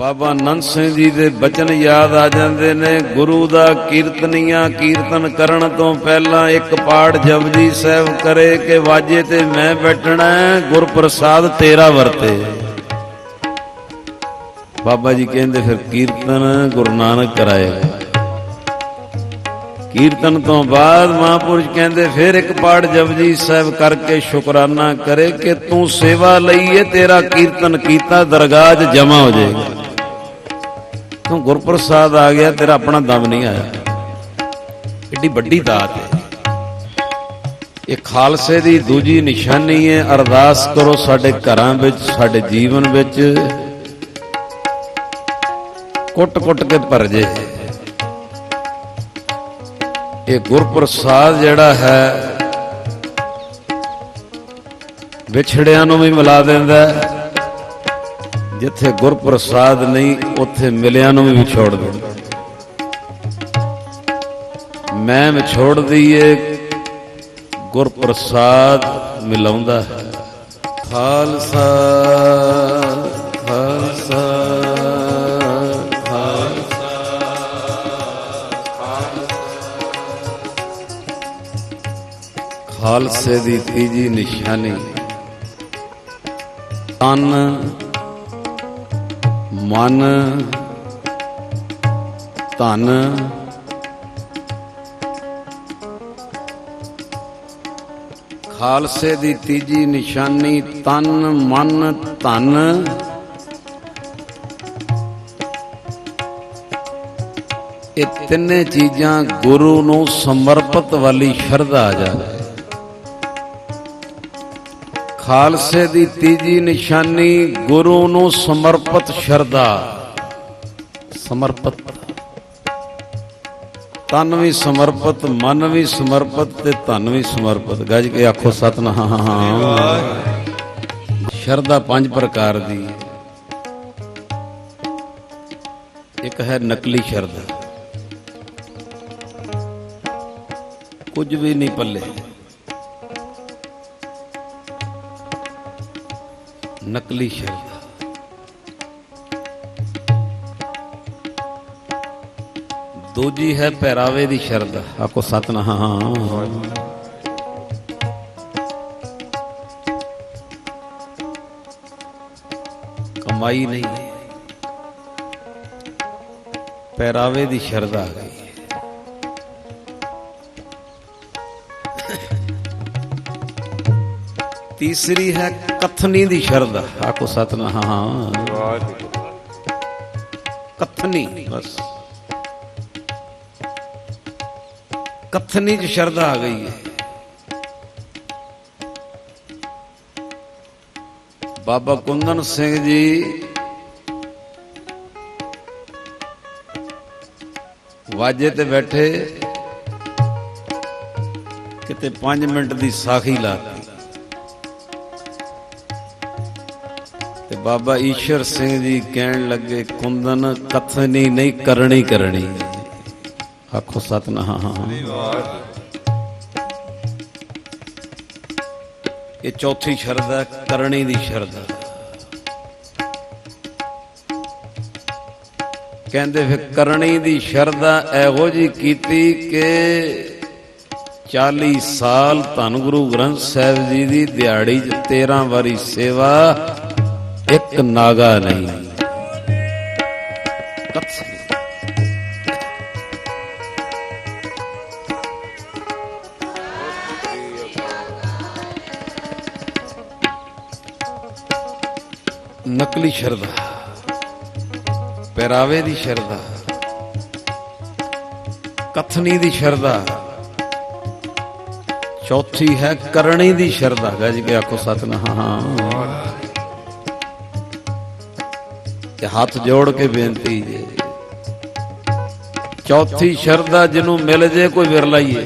बाबा नंद सिंह जी दे बचन याद आ जाते ने। गुरु दा कीर्तनिया कीर्तन करन तो पहला एक पाठ जपजी साहब करे के वाजे ते मैं बैठना गुर प्रसाद तेरा वरते। बाबा जी कहते फिर कीर्तन गुरु नानक कराएगा। कीर्तन तो बाद महापुरुष कहते फिर एक पाठ जपजी साहब करके शुकराना करे कि तू सेवा लईए तेरा कीर्तन कीता दरगाह जमा हो जाएगा। तू गुरप्रसाद आ गया तेरा अपना दम नहीं आया। एडी बड़ी दात है ये खालसे दी दूजी निशानी है। अरदास करो साडे घरां विच साडे जीवन विच कुट कुट के भर जे। ये गुरप्रसाद जिहड़ा है विछड़ियां नूं भी मिला देंदा है। जिथे गुरप्रसाद नहीं उथे मिलियां नूं भी विछोड़ देंदा। मैं विछोड़ दईए गुरप्रसाद मिलाउंदा है। खालसा खालसा खालसे दी तीजी निशानी तन मन धन खालसे दी तीजी निशानी तन मन धन ये तिन्ने चीजां गुरु नूं समर्पित वाली शरधा आ जाए। खालसे दी तीजी निशानी गुरु नूं समर्पित शरधा। समर्पित तन भी समर्पित मन भी समर्पित ते धन भी समर्पित। गज के आखो सतनाम। शरधा 5 प्रकार दी। एक है नकली शरधा, कुछ भी नहीं पल्ले। नकली शरधा। दूजी है पहरावे दी शरधा। आखो सतनाम। कमाई नहीं पहरावे दी शरधा आ गई। तीसरी है कथनी दी शरधा। आखो सतनाम। कथनी बस कथनी च शरधा आ गई है। बाबा कुंदन सिंह जी वाजे ते बैठे किते 5 मिनट दी साखी लाती। बाबा ईश्वर सिंह जी कहन लगे कुंदन कथनी नहीं करनी करनी। आखो सतनाम। ये चौथी शरधा करनी दी शरधा। कहंदे फिर करनी दी शरधा एहो जी कीती के 40 साल धन गुरु ग्रंथ साहिब जी दी दिहाड़ी 13 वारी सेवा एक नागा नहीं। नकली शरधा, पहरावे दी शरधा, कथनी दी शरधा, चौथी है करनी दी शरधा। गज के आखो सतनाम। हाथ जोड़ के बेनती है चौथी शरधा जिन्हों मिल जाए कोई विरला ही है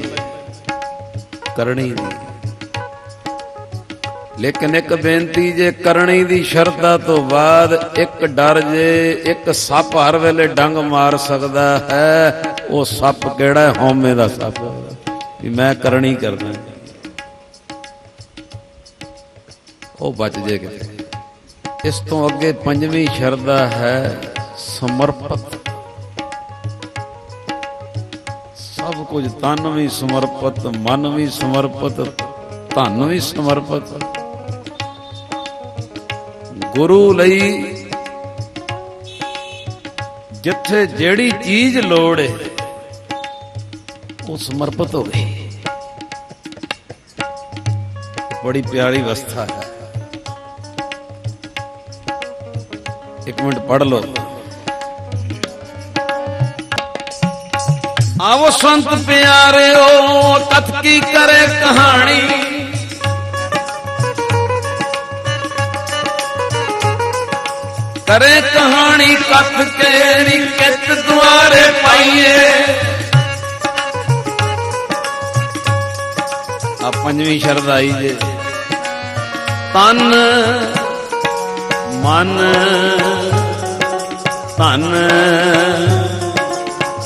करनी दी। लेकिन एक बेनती जे करनी दी शरधा तो बाद एक डर जे एक सप हर वेले डंग मार सकता है। वो सप केड़ा है? हौमे दा सप भी मैं करनी करना वो बच जे किते। इस तो अगे 5वीं शरधा है ਸਮਰਪਿਤ, ਸਭ ਕੁਝ ਤਨ ਵੀ ਸਮਰਪਿਤ, ਮਨ ਵੀ ਸਮਰਪਿਤ, ਧਨ ਵੀ ਸਮਰਪਿਤ। ਗੁਰੂ ਲਈ ਜਿੱਥੇ ਜਿਹੜੀ ਚੀਜ਼ ਲੋੜ ਹੈ ਉਹ ਸਮਰਪਿਤ ਹੋ ਗਈ। ਬੜੀ ਪਿਆਰੀ ਅਵਸਥਾ ਹੈ। ਇੱਕ ਮਿੰਟ ਪੜ੍ਹ ਲਓ। आवो संत प्यारे हो कथ की करे कहानी, करे कहानी कथ केरी कित द्वारे पाइए। आ पंजवीं शरद आई जे, तन मन धन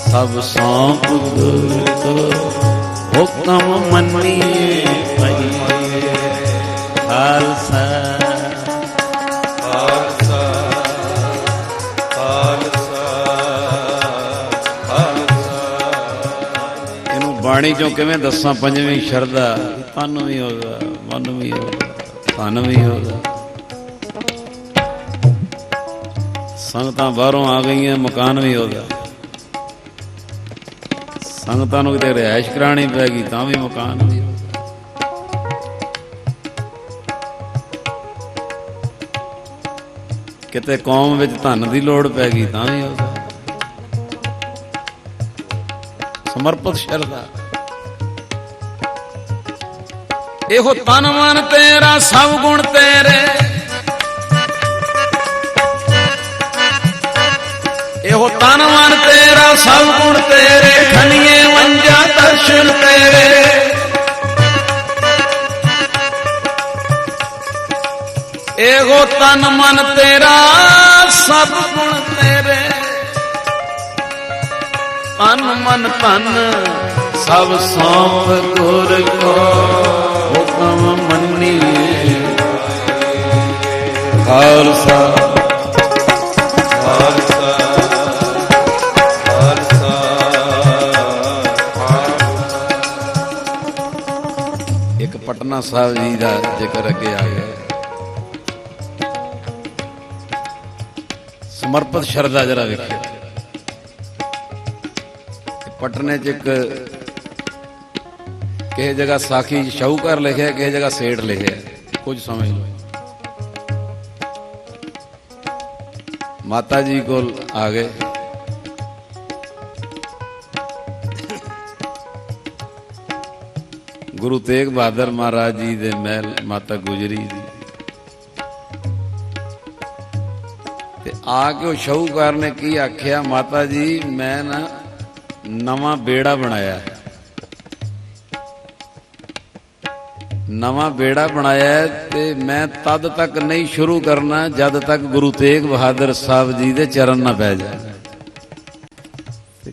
सब सौंप गुर को हुक्म मनिए पाइए। खालसा खालसा खालसा खालसा। इनू बाणी चों किवें दसां पंजवीं शरदा, तन भी होगा, मन भी होगा, धन भी होगा। संगतां बाहरों आ गई, मकान भी होगा। संगतां नूं किते रिहाइश करानी पैगी तां भी मकान भी। किते कौम विच धन दी लोड़ पैगी तां भी होगा। समर्पित शरदा। एहो तन मन तेरा सब गुण तेरे, एहो तन मन तेरा सब गुण तेरे, खनिए वंजा दर्शन तेरे। एहो तन मन तेरा सब गुण तेरे, तन मन धन सब सौंप गुर को हुक्म मनिए। खालसा पटना साहब जी का जिक्र अगे आ गया। समर्पित शरदा जरा वेखियो। पटने च एक किसी जगह साखी शाहूकार लिखे, किसी जगह सेठ लिखे, कुछ समझ लो। माता जी को आ गए, गुरु तेग बहादुर महाराज जी दे महल माता गुजरी जी ते आके शाहूकार ने की आख्या, माता जी मैं ना नवा बेड़ा बनाया, नवा बेड़ा बनाया ते मैं तद तक नहीं शुरू करना जद तक गुरु तेग बहादुर साहब जी दे चरण ना पै जाए।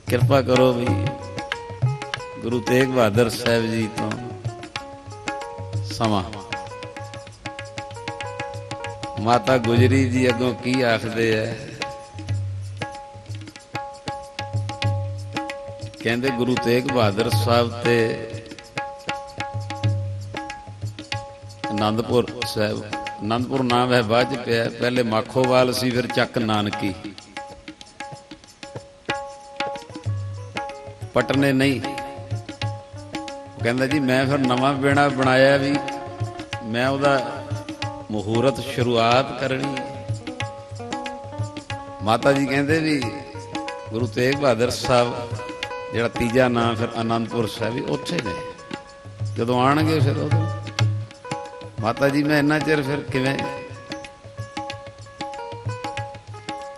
कृपा करो भी गुरु तेग बहादुर साहब जी तो समा। माता गुजरी जी अगों की आखदे है, कहंदे गुरु तेग बहादुर साहब ते आनंदपुर साहब, आनंदपुर नाम है बाद च पिया, पहले माखोवाल सी फिर चक नानकी, पटने नहीं। कहंदा जी मैं फिर नवा बेड़ा बनाया भी मैं उहदा मुहूर्त शुरुआत करनी। माता जी कहंदे भी गुरु तेग बहादुर साहब जिहड़ा तीजा नाम फिर आनंदपुर साहब भी उत्थे ने, जदों आउणगे फिर उदों। माता जी मैं इन्ना चिर फिर किवें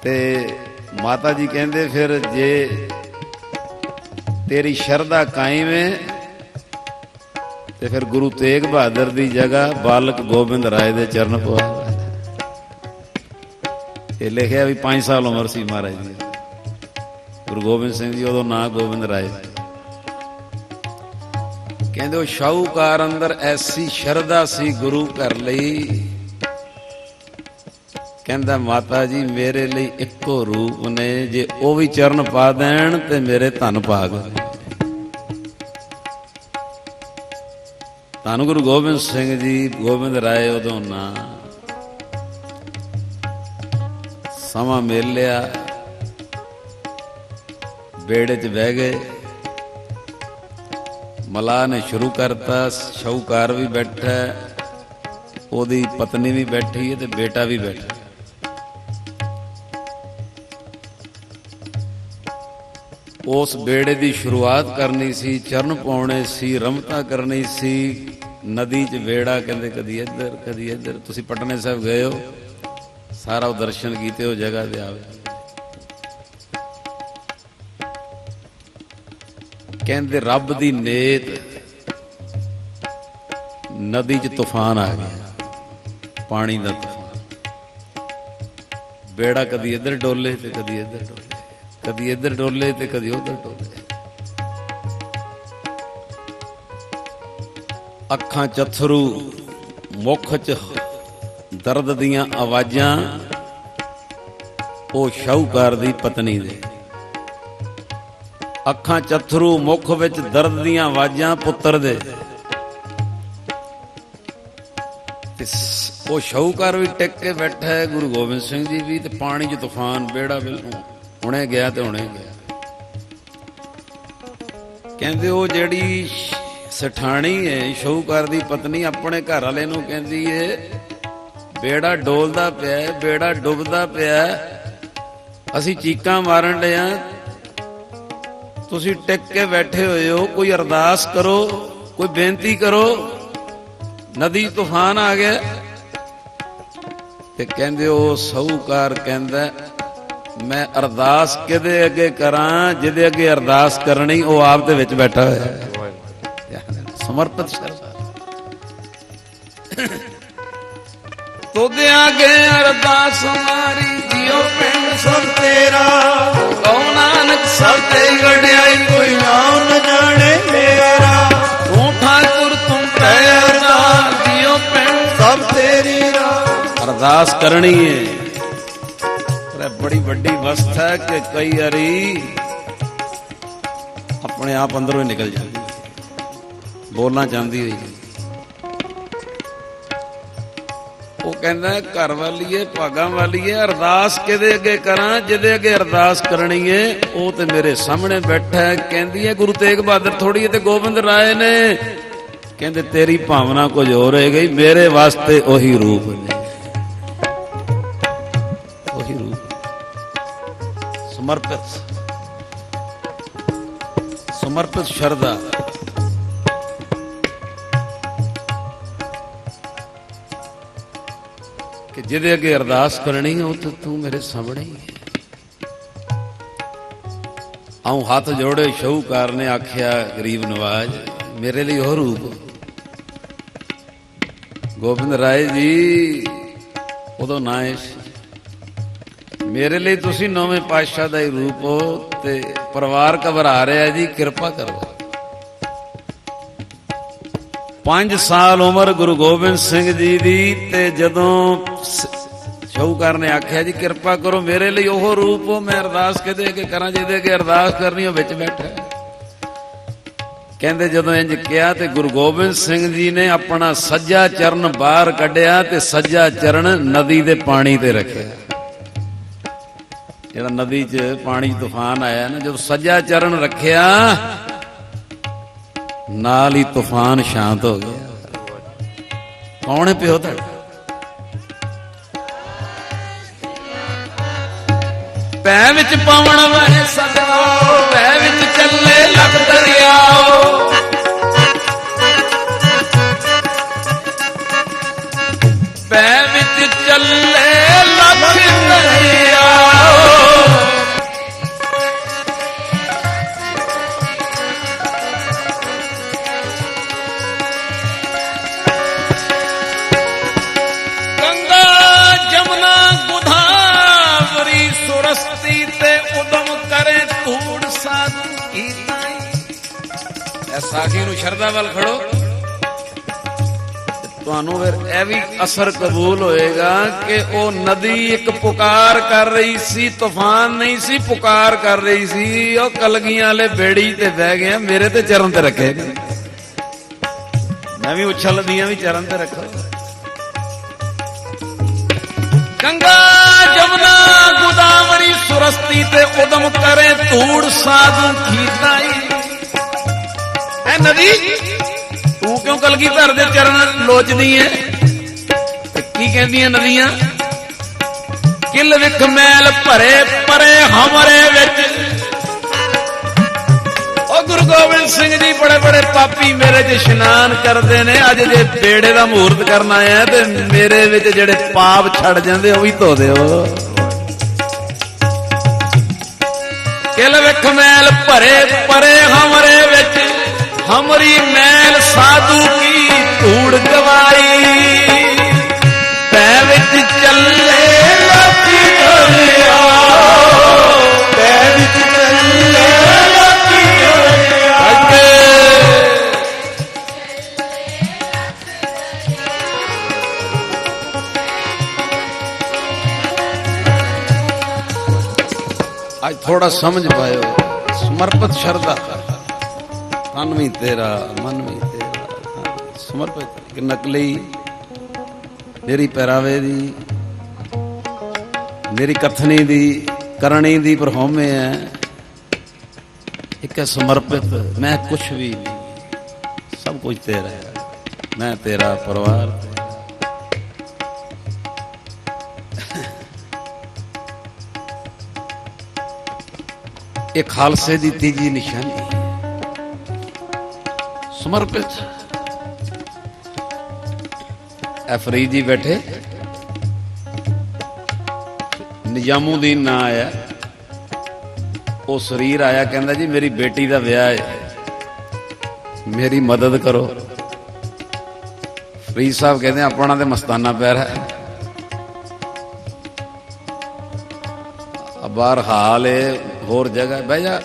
ते माता जी कहंदे फिर जे तेरी शरदा कायम है ते फिर गुरु तेग बहादुर की जगह बालक गोबिंद राय दे चरण पवा। ये लिखा भी 5 साल उम्र सी महाराज जी, गुरु गोबिंद सिंह जी उदों नाम गोबिंद राय। कहंदे वो शाहूकार अंदर ऐसी शरदा सी गुरु घर लई, कहता माता जी मेरे लिए इको रूप ने, जे वो भी चरण पा देन ते मेरे धन भाग। धन गुरु गोबिंद सिंह जी, गोबिंद राय उदों ना समा मिल लिया, बेड़े च बह गए। मलाह ने शुरू करता, शाहूकार भी बैठा, ओदी पत्नी भी बैठी है ते बेटा भी बैठा। उस बेड़े की शुरुआत करनी सी, चरण पाने सी, रमता करनी सी। नदी च बेड़ा कहते कदी इधर कदी इधर। तुसी पटने साहब गए हो, सारा दर्शन किए हो जगह दे आवे। कहते रब दी नेत, नदी च तूफान आ गया, पानी का तूफान। बेड़ा कदी इधर डोले ते कदी इधर डोले, कदी इधर डोले ते कदी उधर डोले। अखां चथरू, मुख च दर्द दियां आवाजां, ओ शाहूकार दी पत्नी दे। अखां चथरू, मुख विच दर्द दियां आवाजां पुत्र दे। वो शाहूकार भी टिक के बैठा है, गुरु गोबिंद सिंह जी भी। ते पानी च तूफान, बेड़ा बिल्कुल हुणे गया तो हुणे गया। कहते वो जिहड़ी सठाणी है शाहूकार दी पत्नी, अपने घर वाले नूं कहंदी है बेड़ा डोलदा पिया, बेड़ा डुबदा पिया, असीं चीकां मारन डे आ, तुसीं टिक के बैठे होए हो, कोई अरदास करो, कोई बेनती करो, नदी तूफान आ गया। ते कहंदे ओ शाहूकार कहंदा मैं अरदास किहदे अगे करां, जिहदे अगे अरदास करनी वो आप दे विच बैठा होया है। समर्पित शरधा तुदे आगे अरदास हमारी, जियो पिंड सब तेरा, कौन नानक सब तेरी वड्याई, कोई नाम न जाने मेरा। तू ठाकुर तुम कह अरदास, जियो पिंड सब तेरी राह। अरदास करनी है, बड़ी बड़ी वस्त है कि कई बारी अपने आप अंदरों ही निकल जाती, बोलना चाहती हुई। वो कहता है घर वालीए, भागा वालीए, अरदास किहदे अगे करां, जिहदे अगे अरदास करनी है वो तो मेरे सामने बैठा है। कहती है गुरु तेग बहादुर थोड़ी है ते गोबिंद राय ने। कहते तेरी भावना कुछ हो रह गई, मेरे वास्ते वही रूप ने, वही रूप। समर्पित, समर्पित श्रद्धा। कि जिहदे अगे अरदास करनी है वो तो तू मेरे सामने ही है। आऊं हाथ जोड़े, शाहूकार ने आख्या गरीब नवाज मेरे लिए हो रूप। गोबिंद राय जी उदों ना मेरे लिए तुसी नौवें पातशाह दा ही रूप हो, ते परिवार घबरा रहा जी, कृपा करो। 5 साल उम्र गुरु गोबिंद सिंह जी दी, ते जदों शाहूकार ने आख्या जी कृपा करो मेरे लिए ओह रूप हो, मैं अरदास किहदे अगे करां, जिहदे अगे अरदास करनी हो विच बैठा। कहंदे जदों इंज किया ते गुरु गोबिंद सिंह जी ने अपना सज्जा चरण बाहर कढ़िया ते सज्जा चरण नदी दे पानी ते रखिया। जिहड़ा नदी च पानी तूफान आया ना, जब सज्जा चरण रखिया नाल ही तूफान शांत हो गया। कौन है प्यो तुहाडा? पै विच पावण वाले सदा, पै विच चले लख दरियाओ, पै विच चले लख दरियाओ। गंगा जमुना गोदावरी सुरस्ती ते उदम करे धूड़ साधु की ताई। साखी नूं शरदा वाल खड़ो, ਤੁਹਾਨੂੰ ਫਿਰ ਇਹ ਵੀ ਅਸਰ ਕਬੂਲ ਹੋਏਗਾ ਕਿ ਉਹ ਨਦੀ ਇੱਕ ਪੁਕਾਰ ਕਰ ਰਹੀ ਸੀ, ਤੂਫਾਨ ਨਹੀਂ ਸੀ ਪੁਕਾਰ ਕਰ ਰਹੀ ਸੀ। ਉਹ ਕਲਗੀਆਂ ਵਾਲੇ ਬੇੜੀ ਤੇ ਬਹਿ ਗਏ, ਮੇਰੇ ਤੇ ਚਰਨ ਤੇ ਰੱਖੇ, ਮੈਂ ਵੀ ਉਛਲਦੀਆਂ ਵੀ ਚਰਨ ਤੇ ਰੱਖੋ। ਗੰਗਾ ਜਮਨਾ ਗੋਦਾਵਰੀ ਸੁਰਸਤੀ ਤੇ ਉਦਮ ਕਰੇ ਧੂੜ ਸਾਧੂ ਖੀਤਾਈ। ਐ ਨਦੀ ਤੂੰ ਕਿਉਂ ਕਲਗੀਧਰ ਦੇ ਚਰਨ ਲੋਚਦੀ ਐ? ਤੇ ਕੀ ਕਹਿੰਦੀਆਂ ਨਦੀਆਂ? ਕਿਲ ਵਿਖ ਮੈਲ ਭਰੇ ਪਰੇ ਹਮਰੇ ਵਿੱਚ। ਉਹ ਗੁਰੂ ਗੋਬਿੰਦ ਸਿੰਘ ਜੀ ਬੜੇ ਬੜੇ ਪਾਪੀ ਮੇਰੇ 'ਚ ਇਸ਼ਨਾਨ ਕਰਦੇ ਨੇ। ਅੱਜ ਜੇ ਬੇੜੇ ਦਾ ਮਹੂਰਤ ਕਰਨ ਆਇਆ ਤੇ ਮੇਰੇ ਵਿੱਚ ਜਿਹੜੇ ਪਾਪ ਛੱਡ ਜਾਂਦੇ ਉਹ ਵੀ ਧੋ ਦਿਓ। ਕਿਲ ਵਿਖ ਮੈਲ ਭਰੇ ਪਰੇ ਹਮਰੇ ਵਿੱਚ, ਹਮਰੀ ਮੈਲ ਸਾਧੂ ਕੀ ਧੂੜ ਗਵਾਈ। ਪੈ ਵਿੱਚ ਚੱਲੇ ਲੋਕੀ ਦਰਿਆ, ਪੈ ਵਿੱਚ ਚੱਲੇ ਲੋਕੀ ਦਰਿਆ। ਅੱਜ ਥੋੜਾ ਸਮਝ ਪਾਇਓ। ਸਮਰਪਿਤ ਸ਼ਰਧਾ, ਤਨ ਵੀ ਤੇਰਾ ਮਨ ਵੀ ਤੇਰਾ, ਸਮਰਪਿਤ। ਕਿ ਨਕਲੀ ਮੇਰੀ ਪਹਿਰਾਵੇ ਦੀ, ਮੇਰੀ ਕਥਨੀ ਦੀ, ਕਰਨੀ ਦੀ ਪਰਹੋਮੇ ਹੈ। ਇੱਕ ਹੈ ਸਮਰਪਿਤ, ਮੈਂ ਕੁਛ ਵੀ ਨਹੀਂ, ਸਭ ਕੁਝ ਤੇਰਾ ਹੈ, ਮੈਂ ਤੇਰਾ ਪਰਿਵਾਰ। ਇਹ ਖਾਲਸੇ ਦੀ ਤੀਜੀ ਨਿਸ਼ਾਨੀ, ਸਮਰਪਿਤ। ਫਰੀਦ ਜੀ ਬੈਠੇ, ਨਿਜ਼ਾਮੂਦੀਨ ਨਾਂ ਆਇਆ। ਉਹ ਸਰੀਰ ਆਇਆ, ਕਹਿੰਦਾ ਜੀ ਮੇਰੀ ਬੇਟੀ ਦਾ ਵਿਆਹ ਹੈ, ਮੇਰੀ ਮਦਦ ਕਰੋ। ਫਰੀਦ ਸਾਹਿਬ ਕਹਿੰਦੇ ਆਪਣਾ ਤੇ ਮਸਤਾਨਾ ਪੈਰ ਹੈ, ਬਾਹਰ ਹਾਲ ਹੈ, ਹੋਰ ਜਗ੍ਹਾ ਬਹਿ ਜਾ।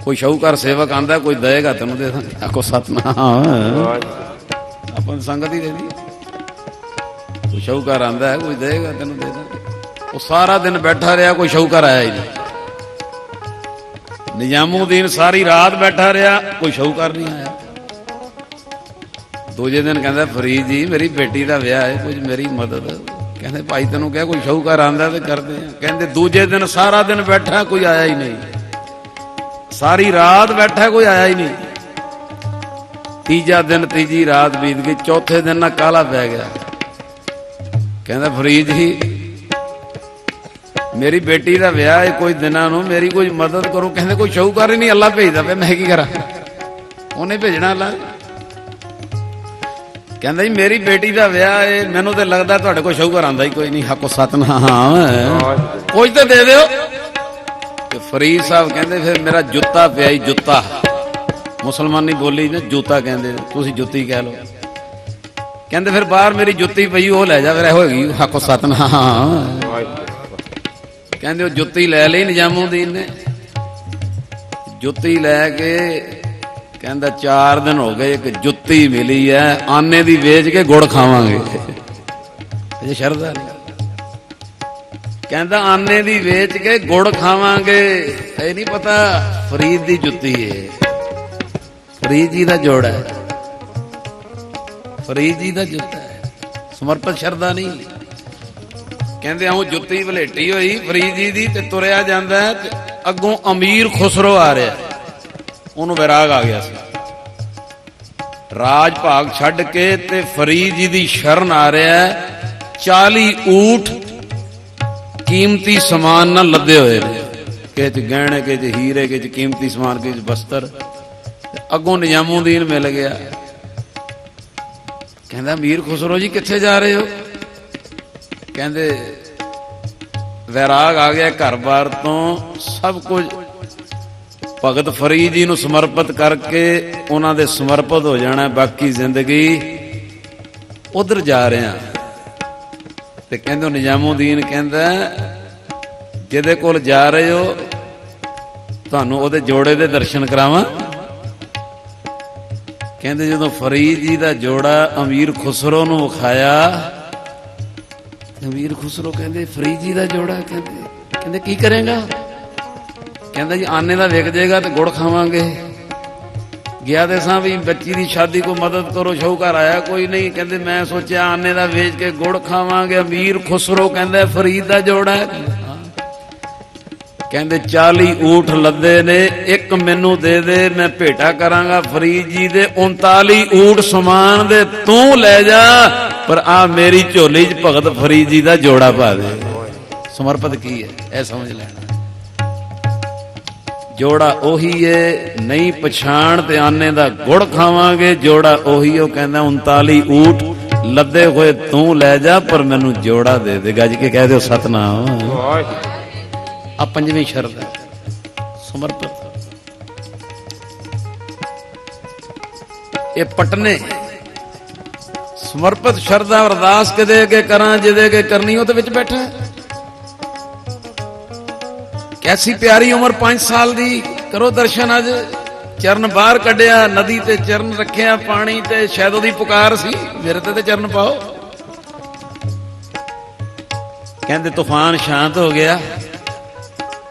ਕੋਈ ਸ਼ਾਹੂਕਾਰ ਸੇਵਕ ਆਂਦਾ, ਕੋਈ ਦੇਗਾ ਤੈਨੂੰ ਦੇ ਦਾਂਗੇ। ਆਖੋ ਸਤਨਾਮ, ਆਪਾਂ ਸੰਗਤ ਹੀ ਦੇਦੀ। ਕੋਈ ਸ਼ਾਹੂਕਾਰ ਆਂਦਾ ਹੈ, ਕੋਈ ਦੇਗਾ ਤੈਨੂੰ ਦੇ ਦਾਂਗੇ। ਉਹ ਸਾਰਾ ਦਿਨ ਬੈਠਾ ਰਿਹਾ, ਕੋਈ ਸ਼ਾਹੂਕਾਰ ਆਇਆ ਹੀ ਨਹੀਂ। ਨਿਜ਼ਾਮੂਦੀਨ ਸਾਰੀ ਰਾਤ ਬੈਠਾ ਰਿਹਾ, ਕੋਈ ਸ਼ਾਹੂਕਾਰ ਨਹੀਂ ਆਇਆ। ਦੂਜੇ ਦਿਨ ਕਹਿੰਦਾ ਫਰੀਦ ਜੀ ਮੇਰੀ ਬੇਟੀ ਦਾ ਵਿਆਹ ਹੈ, ਕੁਝ ਮੇਰੀ ਮਦਦ। ਕਹਿੰਦੇ ਭਾਈ ਤੈਨੂੰ ਕਿਹਾ ਕੋਈ ਸ਼ਾਹੂਕਾਰ ਆਂਦਾ ਤੇ ਕਰਦੇ ਆ। ਕਹਿੰਦੇ ਦੂਜੇ ਦਿਨ ਸਾਰਾ ਦਿਨ ਬੈਠਾ, ਕੋਈ ਆਇਆ ਹੀ ਨਹੀਂ। ਸਾਰੀ ਰਾਤ ਬੈਠਾ, ਕੋਈ ਆਇਆ ਹੀ ਨਹੀਂ। ਤੀਜਾ ਦਿਨ, ਤੀਜੀ ਰਾਤ ਬੀਤ ਗਈ, ਚੌਥੇ ਦਿਨ ਨਾ ਕਾਲਾ ਪੈ ਗਿਆ। ਕਹਿੰਦਾ ਫਰੀਦ ਜੀ ਮੇਰੀ ਬੇਟੀ ਦਾ ਵਿਆਹ ਹੈ ਕੋਈ ਦਿਨਾਂ ਨੂੰ, ਮੇਰੀ ਕੋਈ ਮਦਦ ਕਰੋ। ਕਹਿੰਦੇ ਕੋਈ ਸ਼ਾਹੂਕਾਰ ਹੀ ਨਹੀਂ, ਅੱਲਾ ਭੇਜਦਾ ਪਿਆ, ਮੈਂ ਕੀ ਕਰਾਂ? ਉਹਨੇ ਭੇਜਣਾ ਅੱਲਾ। ਕਹਿੰਦਾ ਜੀ ਮੇਰੀ ਬੇਟੀ ਦਾ ਵਿਆਹ ਹੈ, ਮੈਨੂੰ ਤੇ ਲੱਗਦਾ ਤੁਹਾਡੇ ਕੋਲ ਸ਼ਾਹੂਕਾਰ ਆਂਦਾ ਹੀ ਕੋਈ ਨਹੀਂ। ਹੱਕੋ ਸਤਨਾਮ, ਕੁਝ ਤਾਂ ਦੇ ਦਿਓ। ਤੇ ਫਰੀਦ ਸਾਹਿਬ ਕਹਿੰਦੇ ਫਿਰ ਮੇਰਾ ਜੁੱਤਾ ਪਿਆ ਹੀ, ਜੁੱਤਾ ਮੁਸਲਮਾਨੀ ਬੋਲੀ ਨਾ ਜੁੱਤਾ ਕਹਿੰਦੇ, ਤੁਸੀਂ ਜੁੱਤੀ ਕਹਿ ਲਓ। ਕਹਿੰਦੇ ਫਿਰ ਬਾਹਰ ਮੇਰੀ ਜੁੱਤੀ ਪਈ, ਉਹ ਲੈ ਜਾ। ਫਿਰ ਹੋਏਗੀ ਹੱਕੋ ਸਤਨਾਮ। ਕਹਿੰਦੇ ਉਹ ਜੁੱਤੀ ਲੈ ਲਈ ਨਿਜ਼ਾਮੂਦੀਨ ਨੇ। ਜੁੱਤੀ ਲੈ ਕੇ ਕਹਿੰਦਾ 4 ਦਿਨ ਹੋ ਗਏ, ਇੱਕ ਜੁੱਤੀ ਮਿਲੀ ਹੈ, ਆਨੇ ਦੀ ਵੇਚ ਕੇ ਗੁੜ ਖਾਵਾਂਗੇ। ਇਹ ਸ਼ਰਧਾ ਨਹੀਂ। ਕਹਿੰਦਾ ਆਨੇ ਦੀ ਵੇਚ ਕੇ ਗੁੜ ਖਾਵਾਂਗੇ। ਇਹ ਨਹੀਂ ਪਤਾ ਫਰੀਦ ਦੀ ਜੁੱਤੀ ਹੈ, ਫਰੀਦ ਜੀ ਦਾ ਜੋੜਾ ਹੈ, ਫਰੀਦ ਜੀ ਦਾ ਜੁੱਤਾ ਹੈ। ਸਮਰਪਿਤ ਸ਼ਰਧਾ ਨਹੀਂ। ਕਹਿੰਦੇ ਉਹ ਜੁੱਤੀ ਵਲੇਟੀ ਹੋਈ ਫਰੀਦ ਜੀ ਦੀ, ਤੇ ਤੁਰਿਆ ਜਾਂਦਾ ਤੇ ਅੱਗੋਂ ਅਮੀਰ ਖੁਸਰੋ ਆ ਰਿਹਾ। ਉਹਨੂੰ ਵਿਰਾਗ ਆ ਗਿਆ ਸੀ, ਰਾਜ ਭਾਗ ਛੱਡ ਕੇ ਤੇ ਫਰੀਦ ਜੀ ਦੀ ਸ਼ਰਨ ਆ ਰਿਹਾ। 40 ਊਠ ਕੀਮਤੀ ਸਮਾਨ ਨਾਲ ਲੱਦੇ ਹੋਏ ਨੇ, ਕਿਸੇ ਚ ਗਹਿਣੇ, ਕਿਸੇ ਚ ਹੀਰੇ, ਕਿਸੇ ਚ ਕੀਮਤੀ ਸਮਾਨ, ਕਿਸੇ ਚ ਬਸਤਰ। ਅੱਗੋਂ ਨਿਜ਼ਾਮੂਦੀਨ ਮਿਲ ਗਿਆ। ਕਹਿੰਦਾ ਅਮੀਰ ਖੁਸਰੋ ਜੀ ਕਿੱਥੇ ਜਾ ਰਹੇ ਹੋ? ਕਹਿੰਦੇ ਵੈਰਾਗ ਆ ਗਿਆ ਘਰ-ਬਾਰ ਤੋਂ, ਸਭ ਕੁਝ ਭਗਤ ਫਰੀਦ ਜੀ ਨੂੰ ਸਮਰਪਿਤ ਕਰਕੇ ਉਹਨਾਂ ਦੇ ਸਮਰਪਿਤ ਹੋ ਜਾਣਾ, ਬਾਕੀ ਜ਼ਿੰਦਗੀ ਉਧਰ ਜਾ ਰਿਹਾ। ਤੇ ਕਹਿੰਦੇ ਨਿਜ਼ਾਮੂਦੀਨ ਕਹਿੰਦਾ ਜਿਹਦੇ ਕੋਲ ਜਾ ਰਹੇ ਹੋ ਤੁਹਾਨੂੰ ਉਹਦੇ ਜੋੜੇ ਦੇ ਦਰਸ਼ਨ ਕਰਾਵਾਂ। ਕਹਿੰਦੇ ਜਦੋਂ ਫਰੀਦ ਜੀ ਦਾ ਜੋੜਾ ਅਮੀਰ ਖੁਸਰੋ ਨੂੰ ਵਿਖਾਇਆ, ਅਮੀਰ ਖੁਸਰੋ ਕਹਿੰਦੇ ਫਰੀਦ ਜੀ ਦਾ ਜੋੜਾ, ਕਹਿੰਦੇ ਕੀ ਕਰੇਗਾ? ਕਹਿੰਦਾ ਜੀ ਆਨੇ ਦਾ ਵਿਕ ਜਾਏਗਾ ਤੇ ਗੁੜ ਖਾਵਾਂਗੇ। ਗਿਆ ਤੇ ਸਾਂ ਵੀ ਬੱਚੀ ਦੀ ਸ਼ਾਦੀ ਕੋ ਮਦਦ ਕਰੋ, ਸ਼ਾਹੂਕਾਰ ਆਇਆ ਕੋਈ ਨਹੀਂ। ਕਹਿੰਦੇ ਮੈਂ ਸੋਚਿਆ ਆਨੇ ਦਾ ਵੇਚ ਕੇ ਗੁੜ ਖਾਵਾਂਗੇ। ਅਮੀਰ ਖੁਸਰੋ ਕਹਿੰਦਾ ਫਰੀਦ ਦਾ ਜੋੜਾ। ਕਹਿੰਦੇ 40 ਊਠ ਲੱਦੇ ਨੇ, ਇੱਕ ਮੈਨੂੰ ਦੇ ਦੇ, ਮੈਂ ਭੇਟਾ ਕਰਾਂਗਾ ਫਰੀਦ ਜੀ ਦੇ। 39 ਊਠ ਸਮਾਨ ਦੇ ਤੂੰ ਲੈ ਜਾ, ਪਰ ਆ ਮੇਰੀ ਝੋਲੀ 'ਚ ਭਗਤ ਫਰੀਦ ਜੀ ਦਾ ਜੋੜਾ ਪਾ ਦੇ। ਸਮਰਪਿਤ ਕੀ ਹੈ ਇਹ ਸਮਝ ਲੈਣਾ। ਜੋੜਾ ਉਹੀ ਏ, ਨਹੀਂ ਪਛਾਣ ਤੇ ਆਨੇ ਦਾ ਗੁੜ ਖਾਵਾਂਗੇ। ਜੋੜਾ ਉਹੀ, ਉਹ ਕਹਿੰਦਾ 39 ਊਠ ਲੱਦੇ ਹੋਏ ਤੂੰ ਲੈ ਜਾ, ਪਰ ਮੈਨੂੰ ਜੋੜਾ ਦੇ ਦੇ। ਗੱਜ ਕੇ ਕਹਿ ਦਿਓ ਸਤਨਾਮ। ਆ ਪੰਜਵੀਂ ਸ਼ਰਤ ਹੈ ਸਮਰਪਿਤ। ਇਹ ਪਟਨੇ ਸਮਰਪਿਤ ਸ਼ਰਧਾ ਅਰਦਾਸ ਕਿਦੇ ਅੱਗੇ ਕਰਾਂ, ਜਿਹਦੇ ਅੱਗੇ ਕਰਨੀ ਉਹਦੇ ਵਿੱਚ ਬੈਠਾ। ਕੈਸੀ ਪਿਆਰੀ ਉਮਰ 5 ਸਾਲ ਦੀ, ਕਰੋ ਦਰਸ਼ਨ। ਅੱਜ ਚਰਨ ਬਾਹਰ ਕੱਢਿਆ, ਨਦੀ ਤੇ ਚਰਨ ਰੱਖਿਆ ਪਾਣੀ ਤੇ, ਸ਼ਾਇਦ ਉਹਦੀ ਪੁਕਾਰ ਸੀ ਮੇਰੇ ਤੇ ਚਰਨ ਪਾਓ। ਕਹਿੰਦੇ ਤੂਫਾਨ ਸ਼ਾਂਤ ਹੋ ਗਿਆ।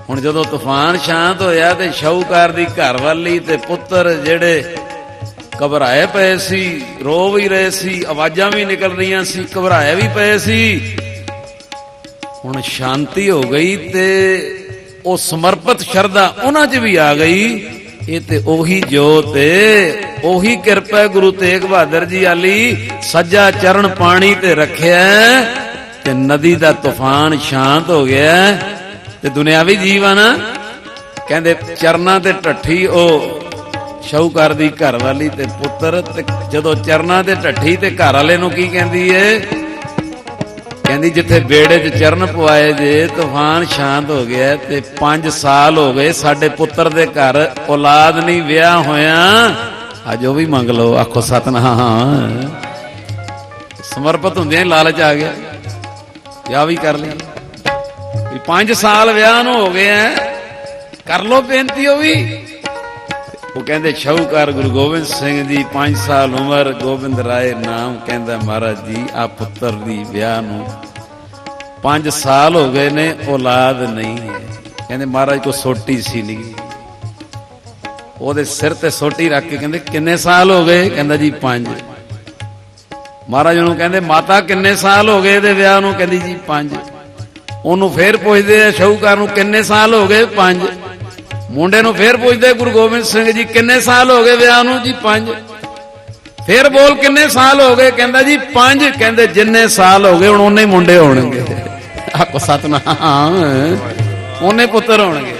ਹੁਣ ਜਦੋਂ ਤੂਫਾਨ ਸ਼ਾਂਤ ਹੋਇਆ ਤੇ ਸ਼ਾਹੂਕਾਰ ਦੀ ਘਰਵਾਲੀ ਤੇ ਪੁੱਤਰ ਜਿਹੜੇ ਘਬਰਾਏ ਪਏ ਸੀ, ਰੋ ਵੀ ਰਹੇ ਸੀ, ਆਵਾਜ਼ਾਂ ਵੀ ਨਿਕਲ ਰਹੀਆਂ ਸੀ, ਘਬਰਾਏ ਵੀ ਪਏ ਸੀ। ਹੁਣ ਸ਼ਾਂਤੀ ਹੋ ਗਈ ਤੇ ਉਹ ਸਮਰਪਿਤ ਸ਼ਰਧਾ ਉਹਨਾਂ 'ਚ ਵੀ ਆ ਗਈ। ਇਹ ਤੇ ਉਹੀ ਜੋਤ ਏ, ਉਹੀ ਕਿਰਪਾ ਗੁਰੂ ਤੇਗ ਬਹਾਦਰ ਜੀ ਵਾਲੀ। ਸੱਜਾ ਚਰਨ ਪਾਣੀ ਤੇ ਰੱਖਿਆ ਤੇ ਨਦੀ ਦਾ ਤੂਫਾਨ ਸ਼ਾਂਤ ਹੋ ਗਿਆ। ਤੇ ਦੁਨਿਆਵੀ ਜੀਵਨ ਕਹਿੰਦੇ ਚਰਨਾਂ ਤੇ ਢੱਠੀ ਉਹ ਸ਼ਾਹੂਕਾਰ ਦੀ ਘਰਵਾਲੀ ਤੇ ਪੁੱਤਰ। ਤੇ ਜਦੋਂ ਚਰਨਾਂ ਤੇ ਢੱਠੀ ਤੇ ਘਰ ਵਾਲੇ ਨੂੰ ਕੀ ਕਹਿੰਦੀ ਏ? ਕਹਿੰਦੀ ਜਿੱਥੇ ਬੇੜੇ 'ਚ ਚਰਨ ਪਵਾਏ ਜੇ ਤੂਫਾਨ ਸ਼ਾਂਤ ਹੋ ਗਿਆ ਤੇ 5 ਸਾਲ ਹੋ ਗਏ ਸਾਡੇ ਪੁੱਤਰ ਦੇ ਘਰ ਔਲਾਦ ਨਹੀਂ ਵਿਆਹ ਹੋਇਆ। ਅੱਜ ਉਹ ਵੀ ਮੰਗ ਲਓ, ਆਖੋ ਸਤਨਾਮ। ਸਮਰਪਿਤ ਹੁੰਦਿਆਂ ਲਾਲਚ ਆ ਗਿਆ, ਵਿਆਹ ਵੀ ਕਰ ਲਿਆ। 5 ਸਾਲ ਵਿਆਹ ਨੂੰ ਹੋ ਗਏ ਐ, ਕਰ ਲੋ ਬੇਨਤੀ। ਉਹ ਵੀ ਉਹ ਕਹਿੰਦੇ ਸ਼ਾਹੂਕਾਰ ਗੁਰੂ ਗੋਬਿੰਦ ਸਿੰਘ ਜੀ 5 ਸਾਲ ਉਮਰ, ਗੋਬਿੰਦ ਰਾਏ ਨਾਮ। ਕਹਿੰਦਾ ਮਹਾਰਾਜ ਜੀ ਆ ਪੁੱਤਰ ਦੀ ਵਿਆਹ ਨੂੰ 5 ਸਾਲ ਹੋ ਗਏ ਨੇ, ਔਲਾਦ ਨਹੀਂ ਹੈ। ਕਹਿੰਦੇ ਮਹਾਰਾਜ ਕੋ ਸੋਟੀ ਸੀ ਨਹੀਂ। ਉਹਦੇ ਸਿਰ ਤੇ ਸੋਟੀ ਰੱਖ ਕੇ ਕਹਿੰਦੇ ਕਿੰਨੇ ਸਾਲ ਹੋ ਗਏ? ਕਹਿੰਦਾ ਜੀ 5। ਮਹਾਰਾਜ ਨੂੰ ਕਹਿੰਦੇ ਮਾਤਾ ਕਿੰਨੇ ਸਾਲ ਹੋ ਗਏ ਇਹਦੇ ਵਿਆਹ ਨੂੰ? ਕਹਿੰਦੀ ਜੀ 5। ਉਹਨੂੰ ਫੇਰ ਪੁੱਛਦੇ ਆ ਸ਼ਾਹੂਕਾਰ ਨੂੰ ਕਿੰਨੇ ਸਾਲ ਹੋ ਗਏ? 5। ਮੁੰਡੇ ਨੂੰ ਫੇਰ ਪੁੱਛਦੇ ਗੁਰੂ ਗੋਬਿੰਦ ਸਿੰਘ ਜੀ ਕਿੰਨੇ ਸਾਲ ਹੋ ਗਏ ਵਿਆਹ ਨੂੰ? ਜੀ 5। ਫੇਰ ਬੋਲ ਕਿੰਨੇ ਸਾਲ ਹੋ ਗਏ? ਕਹਿੰਦਾ ਜੀ 5। ਕਹਿੰਦੇ ਜਿੰਨੇ ਸਾਲ ਹੋ ਗਏ ਹੁਣ ਉਹਨੇ ਮੁੰਡੇ ਹੋਣਗੇ। ਆਖੋ ਸਤਨਾਮ। ਉਹਨੇ ਪੁੱਤਰ ਹੋਣਗੇ।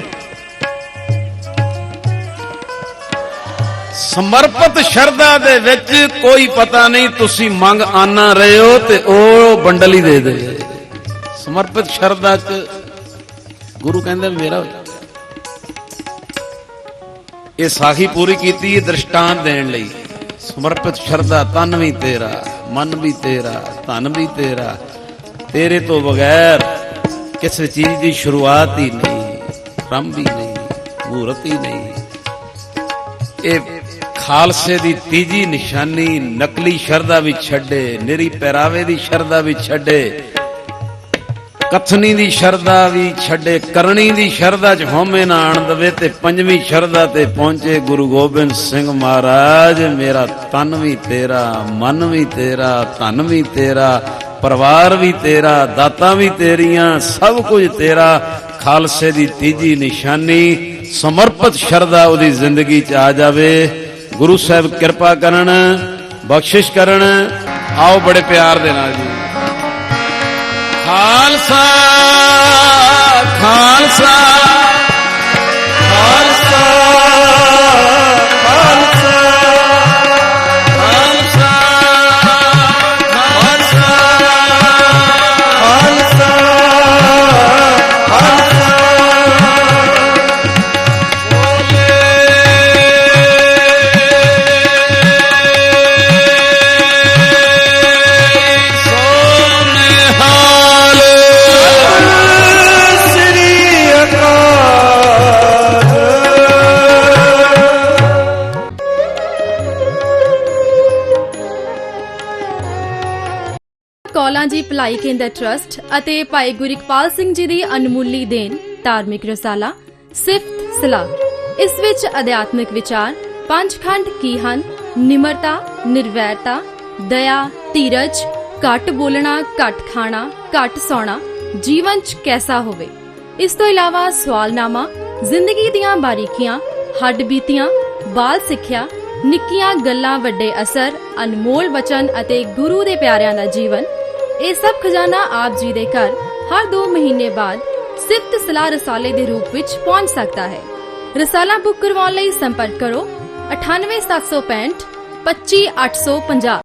ਸਮਰਪਿਤ ਸ਼ਰਧਾ ਦੇ ਵਿੱਚ ਕੋਈ ਪਤਾ ਨਹੀਂ ਤੁਸੀਂ ਮੰਗ ਆਨਾ ਰਹੇ ਹੋ ਤੇ ਉਹ ਬੰਡਲ ਹੀ ਦੇ ਦੇ। ਸਮਰਪਿਤ ਸ਼ਰਧਾ ਚ ਗੁਰੂ ਕਹਿੰਦਾ ਮੇਰਾ। ਇਹ ਸਾਖੀ ਪੂਰੀ ਕੀਤੀ ਦ੍ਰਿਸ਼ਟਾਂਤ ਦੇਣ ਲਈ। ਸਮਰਪਿਤ ਸ਼ਰਧਾ ਤਨ ਵੀ ਤੇਰਾ, ਮਨ ਵੀ ਤੇਰਾ, ਧਨ ਵੀ ਤੇਰਾ। ਤੇਰੇ ਤੋਂ ਬਗੈਰ ਕਿਸੇ ਚੀਜ਼ ਦੀ ਸ਼ੁਰੂਆਤ ਹੀ ਨਹੀਂ, ਆਰੰਭ ਹੀ ਨਹੀਂ, ਮੂਰਤ ਹੀ ਨਹੀਂ। ਇਹ ਖਾਲਸੇ ਦੀ ਤੀਜੀ ਨਿਸ਼ਾਨੀ। ਨਕਲੀ ਸ਼ਰਧਾ ਵੀ ਛੱਡੇ, ਨਿਰੀ ਪਹਿਰਾਵੇ ਦੀ ਸ਼ਰਧਾ ਵੀ ਛੱਡੇ, ਕਥਨੀ ਦੀ ਸ਼ਰਧਾ ਵੀ ਛੱਡੇ, ਕਰਨੀ ਦੀ ਸ਼ਰਧਾ 'ਚ ਹਉਮੈ ਨਾ ਆਣ ਦਵੇ। ਤੇ 5ਵੀਂ ਸ਼ਰਧਾ ਤੇ ਪਹੁੰਚੇ ਗੁਰੂ ਗੋਬਿੰਦ ਸਿੰਘ ਮਹਾਰਾਜ। ਮੇਰਾ ਤਨ ਵੀ ਤੇਰਾ, ਮਨ ਵੀ ਤੇਰਾ, ਧਨ ਵੀ ਤੇਰਾ, ਪਰਿਵਾਰ ਵੀ ਤੇਰਾ, ਦਾਤਾਂ ਵੀ ਤੇਰੀਆਂ, ਸਭ ਕੁਝ ਤੇਰਾ। ਖਾਲਸੇ ਦੀ ਤੀਜੀ ਨਿਸ਼ਾਨੀ ਸਮਰਪਿਤ ਸ਼ਰਧਾ ਉਹਦੀ ਜ਼ਿੰਦਗੀ 'ਚ ਆ ਜਾਵੇ। ਗੁਰੂ ਸਾਹਿਬ ਕਿਰਪਾ ਕਰਨ, ਬਖਸ਼ਿਸ਼ ਕਰਨ। ਆਓ ਬੜੇ ਪਿਆਰ ਦੇ ਨਾਲ ਜੀ। ਖਾਲਸਾ ਖਾਲਸਾ ਖਾਲਸਾ ਖਾਲਸਾ ਖਾਲਸਾ ਖਾਲਸਾ ਖਾਲਸਾ ਖਾਲਸਾ। ਸ੍ਰੀ ਅਕਾਲ। ਕੌਲਾਂ ਜੀ ਭਲਾਈ ਕੇਂਦਰ ਟਰਸਟ ਅਤੇ ਭਾਈ ਗੁਰਿਕਪਾਲ ਸਿੰਘ ਜੀ ਦੀ ਅਨਮੁੱਲੀ ਦੇਣ ਧਾਰਮਿਕ ਰਸਾਲਾ ਸਿਫਤ ਸਲਾਹ। ਇਸ ਵਿੱਚ ਅਧਿਆਤਮਿਕ ਵਿਚਾਰ ਪੰਜ ਖੰਡ ਕੀ ਹਨ? ਨਿਮਰਤਾ, ਨਿਰਵੈਰਤਾ, ਦਇਆ, ਧੀਰਜ, ਘੱਟ ਬੋਲਣਾ, ਘੱਟ ਖਾਣਾ, ਘੱਟ ਸੌਣਾ, ਜੀਵਨ 'ਚ ਕੈਸਾ ਹੋਵੇ। ਇਸ ਤੋਂ ਇਲਾਵਾ ਸਵਾਲਨਾਮਾ, ਜ਼ਿੰਦਗੀ ਦੀਆਂ ਬਾਰੀਕੀਆਂ, ਹੱਡ ਬੀਤੀਆਂ, ਬਾਲ ਸਿੱਖਿਆ, ਨਿੱਕੀਆਂ ਗੱਲਾਂ, ਵੱਡੇ ਅਸਰ, ਅਨਮੋਲ ਬਚਨ ਅਤੇ ਗੁਰੂ ਦੇ ਪਿਆਰਿਆਂ ਦਾ ਜੀਵਨ। ਇਹ ਸਭ ਖਜ਼ਾਨਾ ਆਪ ਜੀ ਦੇ ਘਰ ਹਰ 2 ਮਹੀਨੇ ਬਾਅਦ ਸਿਫਤ ਸਲਾਹ ਰਸਾਲੇ ਦੇ ਰੂਪ ਵਿੱਚ ਪਹੁੰਚ ਸਕਦਾ ਹੈ। ਰਸਾਲਾ ਬੁੱਕ ਕਰਵਾਉਣ ਲਈ ਸੰਪਰਕ ਕਰੋ 9876 25850